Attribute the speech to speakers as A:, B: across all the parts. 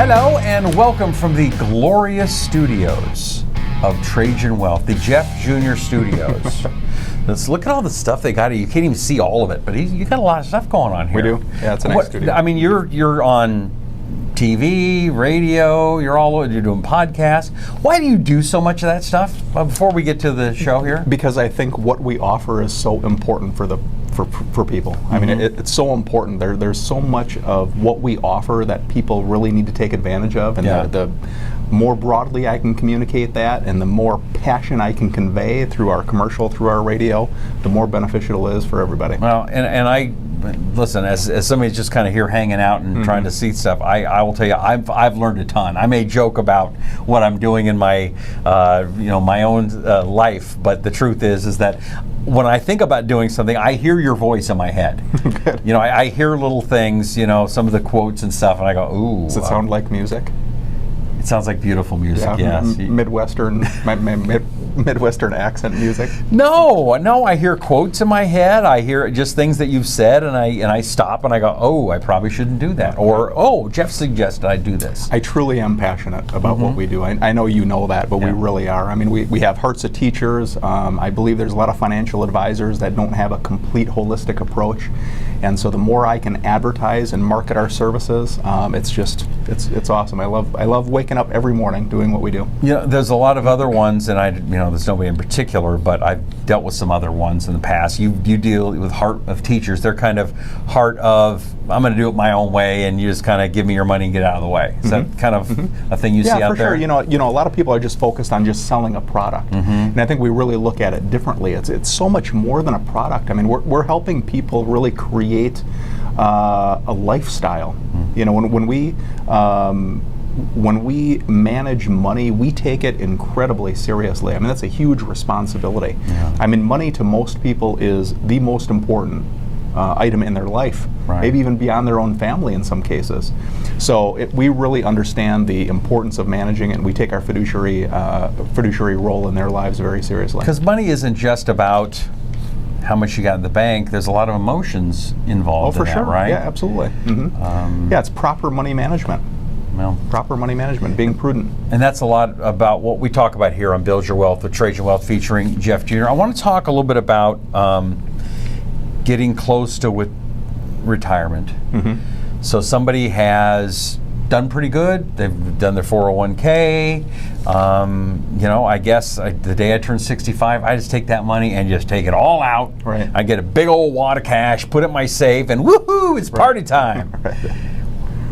A: Hello and welcome from the glorious studios of Trajan Wealth, the Jeff Jr. Studios. Let's look at all the stuff they got. You can't even see all of it, but you got a lot of stuff going on here.
B: We do. Yeah, it's a nice studio.
A: I mean, you're on TV, radio, you're doing podcasts. Why do you do so much of that stuff? Before we get to the show here,
B: because I think what we offer is so important for people. I mean, it's so important. There's so much of what we offer that people really need to take advantage of, and the more broadly I can communicate that, and the more passion I can convey through our commercial, through our radio, the more beneficial it is for everybody.
A: Well, and I listen, as somebody just kind of here hanging out and trying to see stuff, I will tell you, I've learned a ton. I may joke about what I'm doing in my my own life, but the truth is that when I think about doing something, I hear your voice in my head.
B: Good.
A: I hear little things, some of the quotes and stuff, and I go, ooh.
B: Does it sound like music?
A: It sounds like beautiful music, yes.
B: Midwestern, my Midwestern accent music.
A: No, I hear quotes in my head. I hear just things that you've said, and I stop and I go, oh, I probably shouldn't do that. Or, oh, Jeff suggested I do this.
B: I truly am passionate about what we do. I know you know that, but we really are. I mean, we have hearts of teachers. I believe there's a lot of financial advisors that don't have a complete holistic approach. And so the more I can advertise and market our services, it's awesome. I love waking up every morning doing what we do.
A: There's a lot of other ones, and there's nobody in particular, but I've dealt with some other ones in the past. You deal with heart of teachers. They're kind of heart of, I'm going to do it my own way, and you just kind of give me your money and get out of the way. Is that kind of a thing you see out there?
B: Yeah, for sure. A lot of people are just focused on just selling a product, and I think we really look at it differently. It's so much more than a product. I mean, we're helping people really create a lifestyle. When we manage money, we take it incredibly seriously. I mean, that's a huge responsibility. Yeah. I mean, money to most people is the most important item in their life, maybe even beyond their own family in some cases. So we really understand the importance of managing it, and we take our fiduciary role in their lives very seriously.
A: Because money isn't just about how much you got in the bank. There's a lot of emotions involved in that, right?
B: Yeah, absolutely. It's proper money management. Well, proper money management, being prudent.
A: And that's a lot about what we talk about here on Build Your Wealth with Trajan Wealth featuring Jeff Jr. I want to talk a little bit about getting close to retirement. So somebody has done pretty good. They've done their 401k. I guess the day I turn 65, I just take that money and just take it all out.
B: Right.
A: I get a big old wad of cash, put it in my safe, and woohoo, it's party time.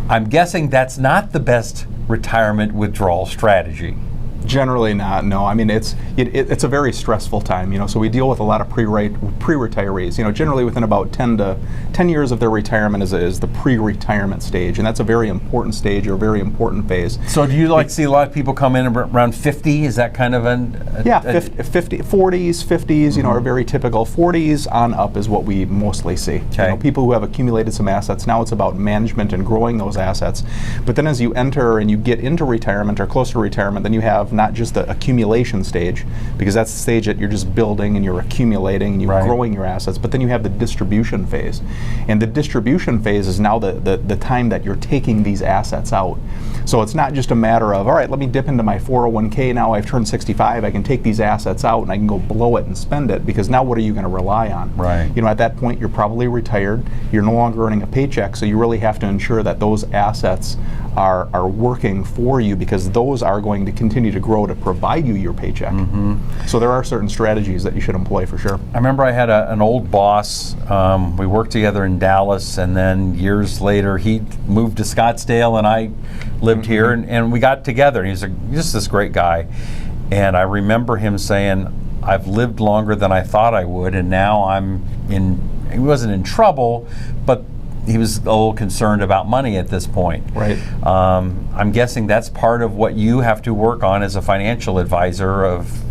A: I'm guessing that's not the best retirement withdrawal strategy.
B: Generally not, no. I mean, it's a very stressful time, so we deal with a lot of pre-retirees. Generally within about 10 years of their retirement is the pre-retirement stage, and that's a very important stage or a very important phase.
A: So do you see a lot of people come in around 50? Is that kind of
B: 50, 40s, 50s, are very typical. 40s on up is what we mostly see.
A: Okay.
B: People who have accumulated some assets. Now it's about management and growing those assets. But then as you enter and you get into retirement or close to retirement, then you have not just the accumulation stage, because that's the stage that you're just building and you're accumulating and you're growing your assets, but then you have the distribution phase. And the distribution phase is now the time that you're taking these assets out. So it's not just a matter of, all right, let me dip into my 401k now, I've turned 65, I can take these assets out and I can go blow it and spend it, because now what are you going to rely on?
A: Right.
B: At that point you're probably retired, you're no longer earning a paycheck, so you really have to ensure that those assets are working for you, because those are going to continue to grow to provide you your paycheck. So there are certain strategies that you should employ for sure.
A: I remember I had an old boss. We worked together in Dallas, and then years later he moved to Scottsdale and I lived here, and we got together, and he's just this great guy. And I remember him saying, I've lived longer than I thought I would, and now he wasn't in trouble, but he was a little concerned about money at this point.
B: Right.
A: I'm guessing that's part of what you have to work on as a financial advisor, of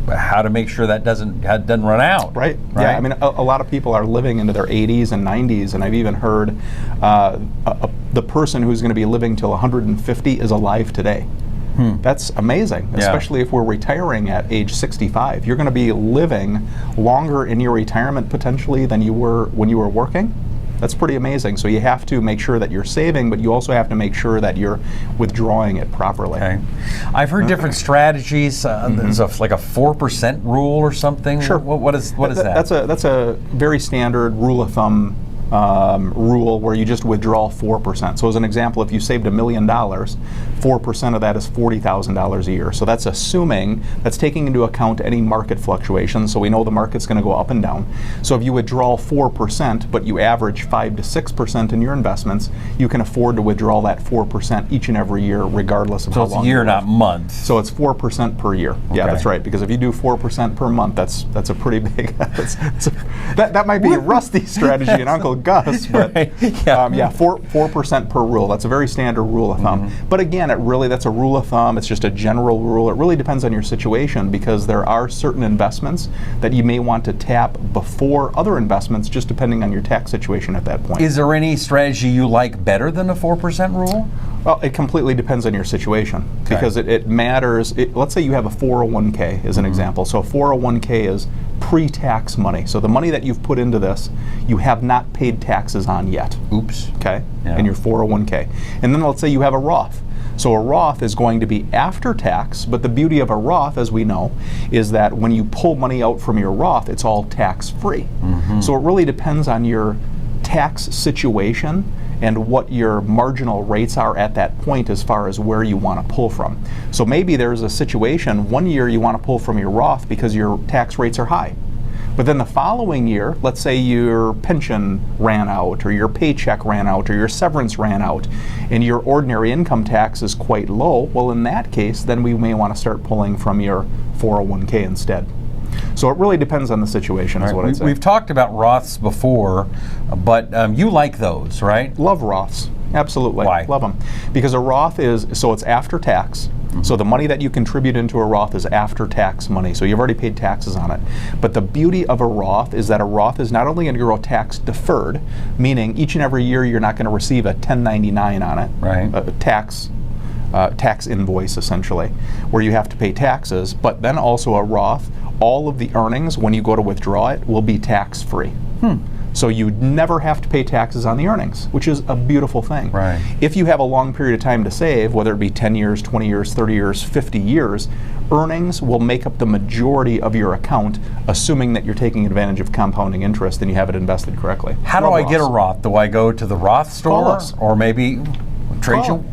A: how to make sure that doesn't run out.
B: Right. Yeah. I mean, a lot of people are living into their 80s and 90s, and I've even heard the person who's going to be living till 150 is alive today. That's amazing, especially if we're retiring at age 65. You're going to be living longer in your retirement potentially than you were when you were working. That's pretty amazing. So you have to make sure that you're saving, but you also have to make sure that you're withdrawing it properly.
A: Okay. I've heard different strategies. There's like a 4% rule or something.
B: Sure.
A: What is that?
B: That's a very standard rule of thumb rule where you just withdraw 4%. So as an example, if you saved $1 million, 4% of that is $40,000 a year. So that's taking into account any market fluctuations. So we know the market's going to go up and down. So if you withdraw 4%, but you average 5 to 6% in your investments, you can afford to withdraw that 4% each and every year, regardless of how long.
A: So it's year, not month.
B: So it's 4% per year. Yeah,
A: Okay.
B: that's right. Because if you do 4% per month, that's a pretty big. That might be a Rusty strategy and Uncle Gus, but
A: Right.
B: 4% per rule. That's a very standard rule of thumb. But again, that's a rule of thumb. It's just a general rule. It really depends on your situation, because there are certain investments that you may want to tap before other investments, just depending on your tax situation at that point.
A: Is there any strategy you like better than the 4% rule?
B: Well, it completely depends on your situation, because it matters. Let's say you have a 401k as an example. So 401k is pre-tax money. So the money that you've put into this, you have not paid taxes on yet.
A: Oops.
B: Okay?
A: Yeah.
B: In your 401k. And then let's say you have a Roth. So a Roth is going to be after tax, but the beauty of a Roth, as we know, is that when you pull money out from your Roth, it's all tax-free. So it really depends on your tax situation and what your marginal rates are at that point as far as where you want to pull from. So maybe there's a situation, one year you want to pull from your Roth because your tax rates are high. But then the following year, let's say your pension ran out, or your paycheck ran out, or your severance ran out, and your ordinary income tax is quite low, well, in that case, then we may want to start pulling from your 401k instead. So it really depends on the situation, is what I'd say.
A: We've talked about Roths before, but you like those, right?
B: Love Roths. Absolutely.
A: Why?
B: Love them. Because a Roth it's after tax. So the money that you contribute into a Roth is after tax money. So you've already paid taxes on it. But the beauty of a Roth is that a Roth is not only going to grow tax deferred, meaning each and every year you're not going to receive a 1099 on it,
A: Right.
B: a tax invoice essentially, where you have to pay taxes. But then also a Roth, all of the earnings when you go to withdraw it will be tax-free. So you never have to pay taxes on the earnings, which is a beautiful thing.
A: Right.
B: If you have a long period of time to save, whether it be 10 years, 20 years, 30 years, 50 years, earnings will make up the majority of your account, assuming that you're taking advantage of compounding interest and you have it invested correctly.
A: How do I get a Roth? Do I go to the Roth
B: Call
A: store,
B: us.
A: or maybe Trajan Wealth?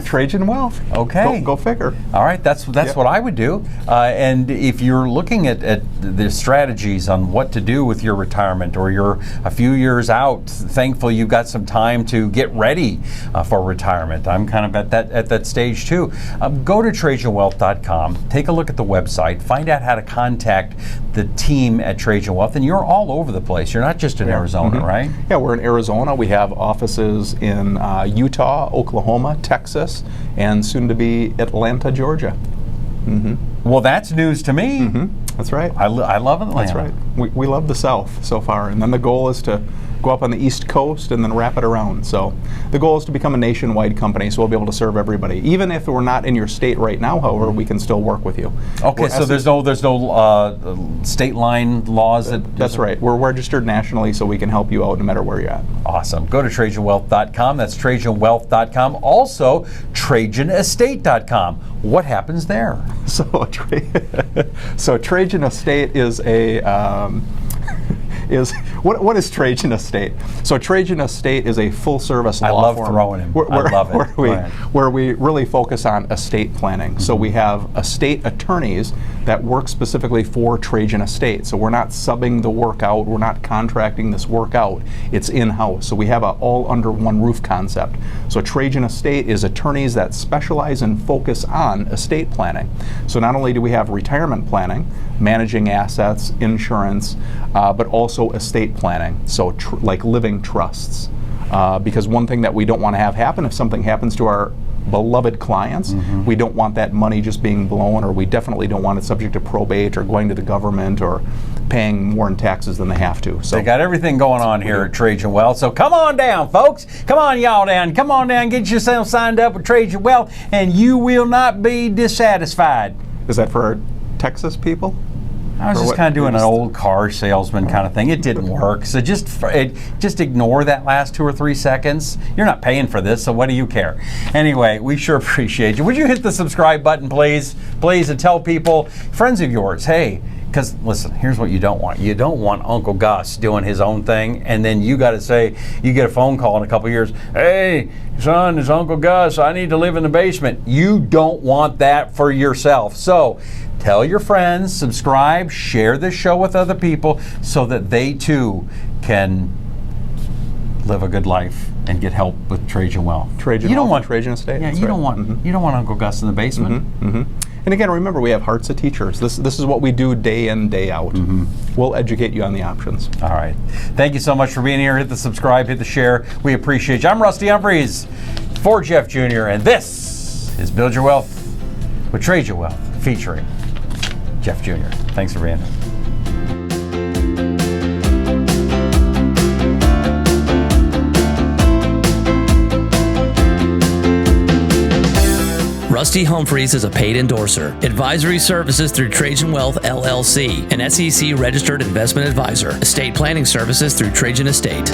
B: Trajan Wealth.
A: Okay.
B: Go figure.
A: All right, that's what I would do. And if you're looking at the strategies on what to do with your retirement, or you're a few years out, thankful you've got some time to get ready for retirement. I'm kind of at that stage too. Go to TrajanWealth.com, take a look at the website, find out how to contact the team at Trajan Wealth, and you're all over the place. You're not just in Arizona, right?
B: Yeah, we're in Arizona. We have offices in Utah, Oklahoma, Texas, and soon to be Atlanta, Georgia.
A: Well, that's news to me.
B: That's right.
A: I love Atlanta.
B: That's right. We love the South so far, and then the goal is to go up on the East Coast and then wrap it around. So the goal is to become a nationwide company, so we'll be able to serve everybody. Even if we're not in your state right now, however, we can still work with you.
A: Okay, so there's no state line laws that.
B: That's right. We're registered nationally, so we can help you out no matter where you're at.
A: Awesome. Go to TrajanWealth.com. That's TrajanWealth.com. Also, TrajanEstate.com. What happens there?
B: So Trajan Estate is what is Trajan Estate? So Trajan Estate is a full-service law firm.
A: I love throwing him. I love it.
B: Where we really focus on estate planning. So we have estate attorneys that work specifically for Trajan Estate. So we're not subbing the work out. We're not contracting this work out. It's in-house. So we have a all under one roof concept. So Trajan Estate is attorneys that specialize and focus on estate planning. So not only do we have retirement planning, managing assets, insurance, but also estate planning, so like living trusts. Because one thing that we don't want to have happen, if something happens to our beloved clients, we don't want that money just being blown, or we definitely don't want it subject to probate or going to the government or paying more in taxes than they have to. So
A: they got everything going on here at Trajan Wealth. So come on down, folks. Come on, y'all down. Come on down, get yourself signed up with Trajan Wealth, and you will not be dissatisfied.
B: Is that for our Texas people?
A: I was just kind of doing an old car salesman kind of thing. It didn't work. So just ignore that last 2 or 3 seconds. You're not paying for this, so what do you care? Anyway, we sure appreciate you. Would you hit the subscribe button, please? Please, and tell people, friends of yours, hey, because listen, here's what you don't want. You don't want Uncle Gus doing his own thing, and then you got to say, you get a phone call in a couple years, hey, son, it's Uncle Gus, I need to live in the basement. You don't want that for yourself. So tell your friends, subscribe, share this show with other people so that they too can live a good life and get help with Trajan Wealth.
B: Trajan Estate.
A: Yeah, you don't want Uncle Gus in the basement.
B: And again, remember, we have hearts of teachers. This is what we do day in, day out. We'll educate you on the options.
A: All right. Thank you so much for being here. Hit the subscribe, hit the share. We appreciate you. I'm Rusty Humphries for Jeff Jr., and this is Build Your Wealth with Trajan Wealth, featuring Jeff Jr. Thanks for being here.
C: Rusty Humphries is a paid endorser. Advisory services through Trajan Wealth, LLC, an SEC-registered investment advisor. Estate planning services through Trajan Estate.